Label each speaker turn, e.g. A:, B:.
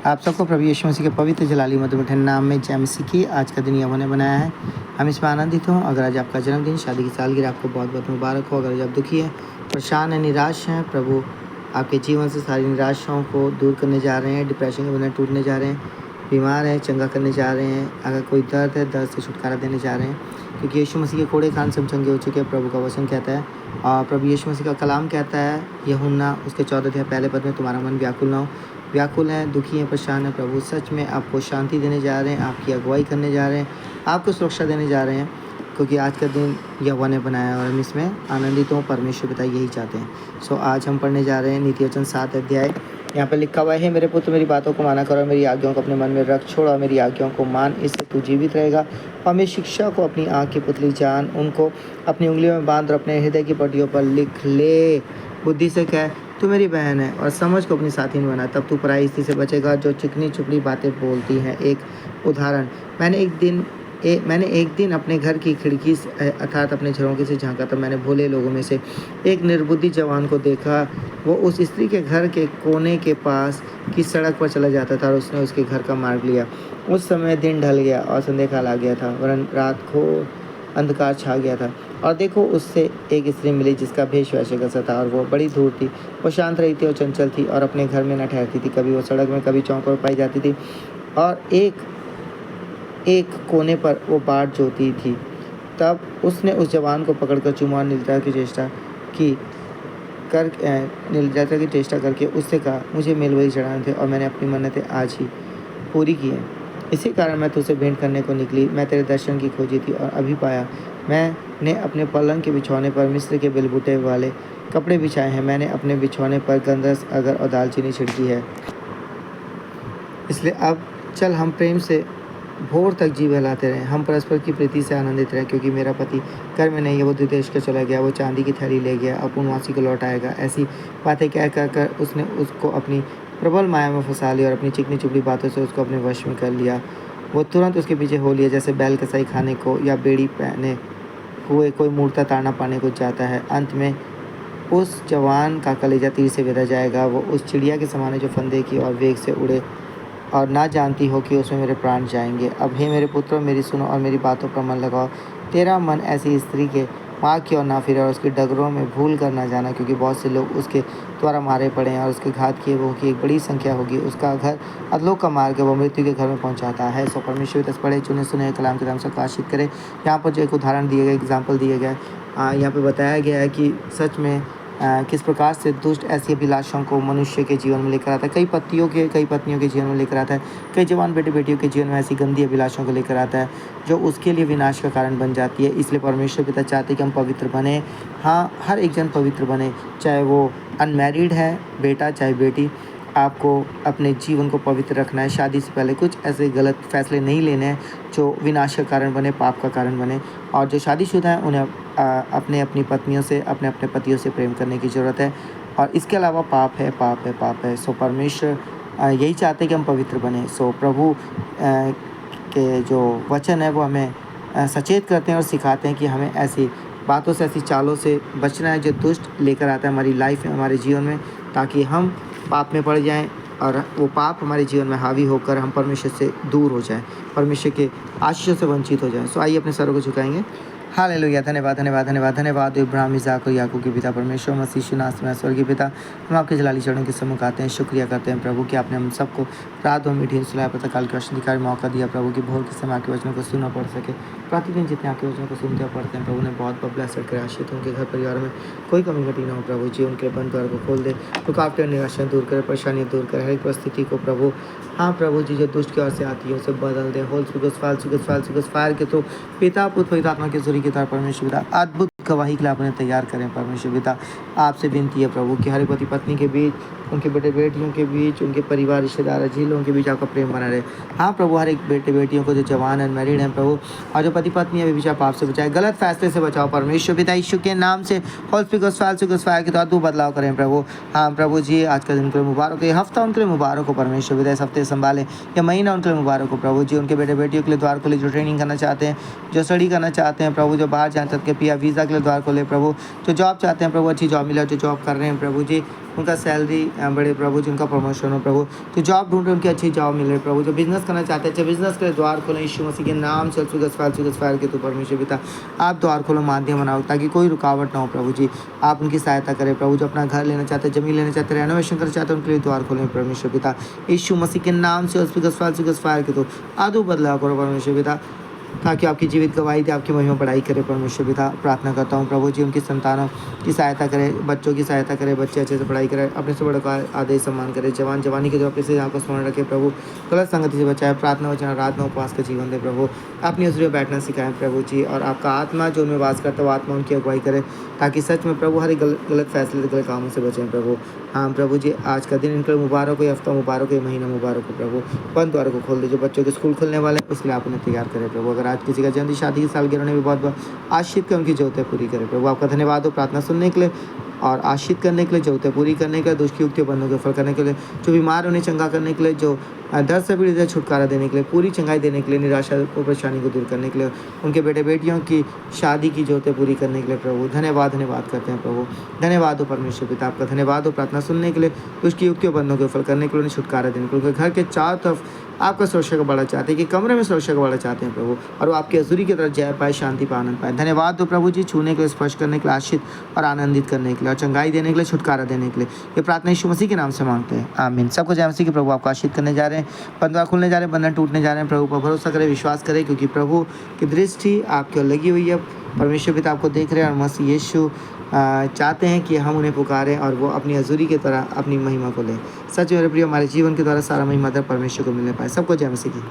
A: आप सबको प्रभु यीशु मसीह के पवित्र जलाली मधुर नाम में जय मसीह की। आज का दिन यहोवा ने बनाया है, हम इसमें आनंदित हों। अगर आज आपका जन्मदिन, शादी की सालगिरह, आपको बहुत बहुत मुबारक हो। अगर आज आप दुखी हैं, परेशान हैं, निराश हैं, प्रभु आपके जीवन से सारी निराशाओं को दूर करने जा रहे हैं। डिप्रेशन के बंधन टूटने जा रहे हैं, बीमार हैं चंगा करने जा रहे हैं। अगर कोई दर्द है, दर्द से छुटकारा देने जा रहे हैं, क्योंकि यीशु मसीह के कोड़े कान सब चंगे हो चुके हैं। प्रभु का वचन कहता है और प्रभु यीशु मसीह का कलाम कहता है यूहन्ना उसके 14 अध्याय पहले पद में, तुम्हारा मन व्याकुल ना हो। व्याकुल हैं, दुखी हैं, परेशान हैं, प्रभु सच में आपको शांति देने जा रहे हैं, आपकी अगुवाई करने जा रहे हैं, आपको सुरक्षा देने जा रहे हैं, क्योंकि आज का दिन यहोवा ने बनाया और हम इसमें आनंदित हों। परमेश्वर पिता यही चाहते हैं। सो आज हम पढ़ने जा रहे हैं नीति वचन 7 अध्याय। यहाँ पर लिखा हुआ है, मेरे पुत्र मेरी बातों को माना करो, मेरी आज्ञाओं को अपने मन में रख, छोड़ और मेरी आज्ञाओं को मान, इससे तू जीवित रहेगा। और मेरी शिक्षा को अपनी आँख की पुतली जान, उनको अपनी उंगलियों में बांध और अपने हृदय की पट्टियों पर लिख ले। बुद्धि से कह तू मेरी बहन है, और समझ को अपनी साथी में बना, तब तू पराई स्त्री से बचेगा जो चिकनी चुपड़ी बातें बोलती हैं। एक उदाहरण, मैंने एक दिन अपने घर की खिड़की से अर्थात अपने झरोखे से झांका, तब मैंने भोले लोगों में से एक निर्बुद्धि जवान को देखा। वो उस स्त्री के घर के कोने के पास की सड़क पर चला जाता था और उसने उसके घर का मार्ग लिया। उस समय दिन ढल गया और संध्या काल आ गया था, वरन रात को अंधकार छा गया था। और देखो, उससे एक स्त्री मिली जिसका भेष वैश्य का सा था, और वो बड़ी धूर्त थी। वो शांत रही थी और चंचल थी और अपने घर में न ठहरती थी। कभी वो सड़क में, कभी चौक पर पाई जाती थी, और एक कोने पर वो बाट जोती थी। तब उसने उस जवान को पकड़कर चूमा और निर्जरता की चेष्टा करके उससे कहा, मुझे मेलबलि चढ़ाने थे और मैंने अपनी मन्नतें आज ही पूरी की हैं। इसी कारण मैं तुझसे भेंट करने को निकली। मैं तेरे दर्शन की खोजी थी और अभी पाया। मैंने अपने पलंग के बिछौने पर मिस्र के बेलबूटे वाले कपड़े बिछाए हैं। मैंने अपने बिछौने पर गंधरस, अगर और दालचीनी छिड़की है। इसलिए अब चल हम प्रेम से भोर तक जी बहलाते रहें, हम परस्पर की प्रीति से आनंदित रहें, क्योंकि मेरा पति घर में नहीं है, वो विदेश का चला गया। वो चांदी की थैली ले गया, अपूर्णवासी को लौट आएगा। ऐसी बातें कह कर उसने उसको अपनी प्रबल माया में फंसा लिया और अपनी चिकनी चुपड़ी बातों से उसको अपने वश में कर लिया। वो तुरंत उसके पीछे हो लिया, जैसे बैल कसाई खाने को या बेड़ी पहने हुए कोई मूर्ता ताड़ना पाने को जाता है। अंत में उस जवान का कलेजा तीर से बेधा जाएगा। वो उस चिड़िया के समान है जो फंदे की और वेग से उड़े और ना जानती हो कि उसमें मेरे प्राण जाएंगे। अब हे मेरे पुत्रों, मेरी सुनो और मेरी बातों पर मन लगाओ। तेरा मन ऐसी स्त्री के माँ की ओर ना फिरे और उसकी डगरों में भूल कर ना जाना, क्योंकि बहुत से लोग उसके द्वारा मारे पड़े हैं और उसके घात किए वो की एक बड़ी संख्या होगी। उसका घर अधलोक का मार्ग है, वो मृत्यु के घर में पहुंचाता है। सो परमेश्वर तस पढ़े चुने सुने कलाम के नाम से आशीष करे। यहाँ पर जो एक उदाहरण दिए गए, एग्जाम्पल दिए गए, यहाँ पर बताया गया है कि सच में किस प्रकार से दुष्ट ऐसी अभिलाषाओं को मनुष्य के जीवन में लेकर आता है। कई पत्नियों के जीवन में लेकर आता है। कई जवान बेटियों के जीवन में ऐसी गंदी अभिलाषाओं को लेकर आता है जो उसके लिए विनाश का कारण बन जाती है। इसलिए परमेश्वर पिता चाहते हैं कि हम पवित्र बने। हाँ, हर एक जन पवित्र बने, चाहे वो अनमैरिड है बेटा चाहे बेटी। आपको अपने जीवन को पवित्र रखना है। शादी से पहले कुछ ऐसे गलत फैसले नहीं लेने हैं जो विनाश का कारण बने, पाप का कारण बने। और जो शादीशुदा हैं उन्हें अपनी पत्नियों से, अपने पतियों से प्रेम करने की ज़रूरत है। और इसके अलावा पाप है। सो परमेश्वर यही चाहते हैं कि हम पवित्र बने। सो प्रभु के जो वचन है वो हमें सचेत करते हैं और सिखाते हैं कि हमें ऐसी बातों से, ऐसी चालों से बचना है जो दुष्ट लेकर आता है हमारी लाइफ में, हमारे जीवन में, ताकि हम पाप में पड़ जाएं और वो पाप हमारे जीवन में हावी होकर हम परमेश्वर से दूर हो जाएं, परमेश्वर के आशीषों से वंचित हो जाएं। सो आइए अपने सरों को झुकाएंगे। हालेलुया। धन्यवाद इब्राहिम, इसहाक और याकूब के पिता परमेश्वर, मसीह यीशु नासरी में स्वर्गीय पिता, हम आपके जलाली चरणों के सम्मुख आते हैं। शुक्रिया करते हैं प्रभु कि आपने हम सबको रात और मीठी सुलाया पता काल के वचन दिखाने मौका दिया प्रभु कि भोर के समय आपके वचनों को सुनना पड़ सके। प्रतिदिन जितने आपके वचनों को सुनते और पढ़ते हैं प्रभु ने बहुत ब्लेस्ड करे। आशीष उनके घर परिवार में कोई कमी घटी ना हो प्रभु जी। उनके बंद द्वार को खोल दे, रुकावटें और निराशाएं दूर करे, परेशानियां दूर करे, हर एक परिस्थिति को प्रभु, हाँ प्रभु जी, जो दुष्ट की ओर से आती है उसे बदल दे। होल सुगस फायर के थ्रू पिता पुत्र पवित्र आत्मा के सूर्य की तरह परमेश्वर पिता अद्भुत गवाही के लिए अपने तैयार करें। परमेश्वर पिता आपसे विनती है प्रभु कि हर पति पत्नी के बीच, उनके बेटे बेटियों के बीच, उनके परिवार रिश्तेदार अजीलों के बीच आपका प्रेम बना रहे। हाँ प्रभु, हर एक बेटे बेटियों को जो जवान है, मैरिड हैं प्रभु, और जो पति पत्नी है बीच आप आपसे बचाए, गलत फैसले से बचाओ परमेश्वर पिता यीशु के नाम से। होल सुगस फायर के तो अद्भुत बदलाव करें प्रभु। हाँ प्रभु जी, आज का दिन उनके लिए मुबारक हो, ये हफ्ता उनके लिए मुबारक हो परमेश्वर पिता। इस हफ्ते संभाले, यह महीना उनके लिए मुबारक हो प्रभु जी। उनके बेटे बेटियों के लिए द्वार खोले, जो ट्रेनिंग करना चाहते हैं, जो स्टडी करना चाहते हैं प्रभु, जो बाहर जाना चाहते हैं, वीज़ा के लिए द्वार खोले प्रभु। जो जॉब चाहते हैं प्रभु, अच्छी जॉब मिले, जो जॉब कर रहे हैं प्रभु जी उनका सैलरी बढ़े प्रभु जी, उनका प्रमोशन हो प्रभु। जो जॉब ढूंढ रहे हैं उनकी अच्छी जॉब मिले प्रभु। जो बिजनेस करना चाहते हैं अच्छे बिजनेस के लिए द्वार खोलें यीशु मसीह के नाम से। फायर के तो परमेश्वर पिता आप द्वार खोलो, माध्यम बनाओ ताकि कोई रुकावट ना हो प्रभु जी। आप उनकी सहायता करें प्रभु। जो अपना घर लेना चाहते हैं, जमीन लेना चाहते हैं, रेनोवेशन करना चाहते हैं, उनके लिए द्वार खोलें परमेश्वर पिता यीशु मसीह के नाम से। फायर के तो आदू बदलाव करो परमेश्वर पिता, ताकि आपकी जीवित गवाही दे, आपकी महिमा बढ़ाई करे परमेश्वर पिता। प्रार्थना करता हूँ प्रभु जी उनकी संतानों की सहायता करें, बच्चों की सहायता करें, बच्चे अच्छे से पढ़ाई करें, अपने से बड़ों का आदर सम्मान करें, जवानी के जो अपने से आपको स्मरण रखे प्रभु। गलत संगति से बचाए, प्रार्थना वचन आराधना उपवास का जीवन दे प्रभु। अपनी हज़ूरी में बैठना सिखाएं प्रभु जी, और आपका आत्मा जो उनमें वास करता है वो आत्मा उनकी अगुवाई करे, ताकि सच में प्रभु हर एक गलत फैसले गलत कामों से बचें प्रभु। हाँ प्रभु जी, आज का दिन इनके लिए मुबारक हो, हफ्ता मुबारक हो, महीना मुबारक हो प्रभु। बंद द्वार को खोल दे, जो बच्चों के स्कूल खुलने वाले हैं उसके लिए आप उन्हें तैयार करें प्रभु। अगर आज किसी का जन्मदिन शादी की सालगिरह भी बहुत आशीष कर उनकी जरूरतें पूरी करें प्रभु। आपका धन्यवाद हो प्रार्थना सुनने के लिए और आशीष करने के लिए, जरूरतें पूरी करने के लिए, दुष्ट की युक्तियों बंधनों के फल करने के लिए, जो बीमार उन्हें चंगा करने के लिए, जो दर्द से पीड़ित है छुटकारा देने के लिए, पूरी चंगाई देने के लिए, निराशा को परेशानी को दूर करने के लिए, उनके बेटे बेटियों की शादी की जरूरतें पूरी करने के लिए प्रभु। धन्यवाद करते हैं प्रभु। धन्यवाद हो परमेश्वर पिता, आपका धन्यवाद हो प्रार्थना सुनने के लिए, दुष्ट की युक्तियों बंधनों के फल करने के लिए, उन्हें छुटकारा देने के लिए, उनके घर के चारों तरफ आपका सुरक्षा का बड़ा चाहते हैं, कि कमरे में सुरक्षा का बड़ा चाहते हैं प्रभु, और वो आपकी हज़ूरी की तरफ जाए पाए, शांति पाए, आनंद पाए। धन्यवाद दो प्रभु जी, छूने के लिए, स्पर्श करने के लिए, आशीष और आनंदित करने के लिए, और चंगाई देने के लिए, छुटकारा देने के लिए। ये प्रार्थना यीशु मसीह के नाम से मांगते हैं, आमीन। सबको जय मसीह के प्रभु आपको आशीष करने जा रहे हैं, बंधुआ खुलने जा रहे हैं, बंधन टूटने जा रहे हैं। प्रभु पर भरोसा करें, विश्वास करें, क्योंकि प्रभु की दृष्टि आपकी ओर लगी हुई है। परमेश्वर पिता आपको देख रहे हैं, और मसीह यीशु चाहते हैं कि हम उन्हें पुकारें और वो अपनी हज़ूरी की तरह अपनी महिमा को लें। सच मेरे प्रिय, हमारे जीवन के द्वारा सारा महिमा परमेश्वर को मिलने पाए। सबको जय मसीह की।